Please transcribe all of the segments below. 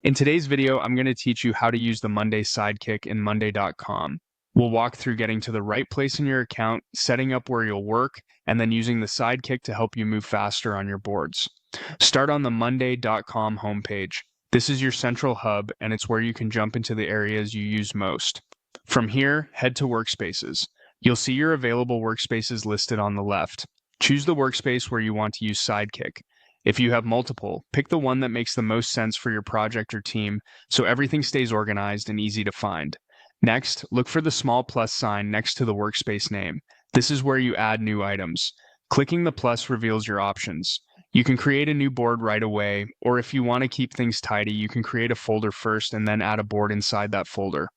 In today's video, I'm going to teach you how to use the Monday Sidekick in Monday.com. We'll walk through getting to the right place in your account, setting up where you'll work, and then using the Sidekick to help you move faster on your boards. Start on the Monday.com homepage. This is your central hub, and it's where you can jump into the areas you use most. From here, head to Workspaces. You'll see your available workspaces listed on the left. Choose the workspace where you want to use Sidekick. If you have multiple, pick the one that makes the most sense for your project or team so everything stays organized and easy to find. Next, look for the small plus sign next to the workspace name. This is where you add new items. Clicking the plus reveals your options. You can create a new board right away, or if you want to keep things tidy, you can create a folder first and then add a board inside that folder.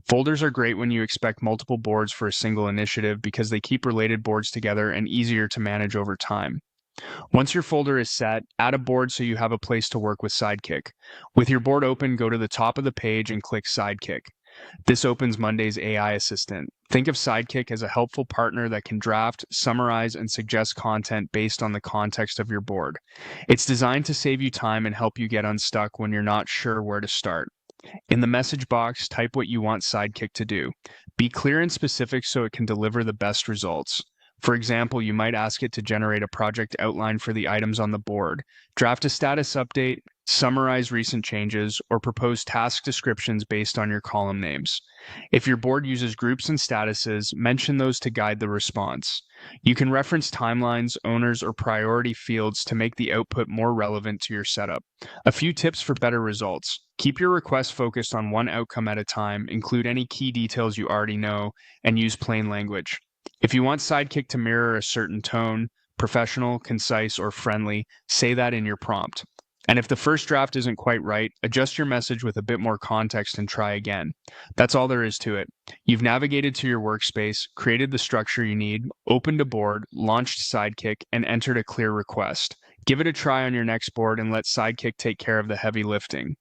Folders are great when you expect multiple boards for a single initiative because they keep related boards together and easier to manage over time. Once your folder is set, add a board so you have a place to work with Sidekick. With your board open, go to the top of the page and click Sidekick. This opens Monday's AI assistant. Think of Sidekick as a helpful partner that can draft, summarize, and suggest content based on the context of your board. It's designed to save you time and help you get unstuck when you're not sure where to start. In the message box, type what you want Sidekick to do. Be clear and specific so it can deliver the best results. For example, you might ask it to generate a project outline for the items on the board, draft a status update, summarize recent changes, or propose task descriptions based on your column names. If your board uses groups and statuses, mention those to guide the response. You can reference timelines, owners, or priority fields to make the output more relevant to your setup. A few tips for better results. Keep your requests focused on one outcome at a time, include any key details you already know, and use plain language. If you want Sidekick to mirror a certain tone, professional, concise, or friendly, say that in your prompt. And if the first draft isn't quite right, adjust your message with a bit more context and try again. That's all there is to it. You've navigated to your workspace, created the structure you need, opened a board, launched Sidekick, and entered a clear request. Give it a try on your next board and let Sidekick take care of the heavy lifting.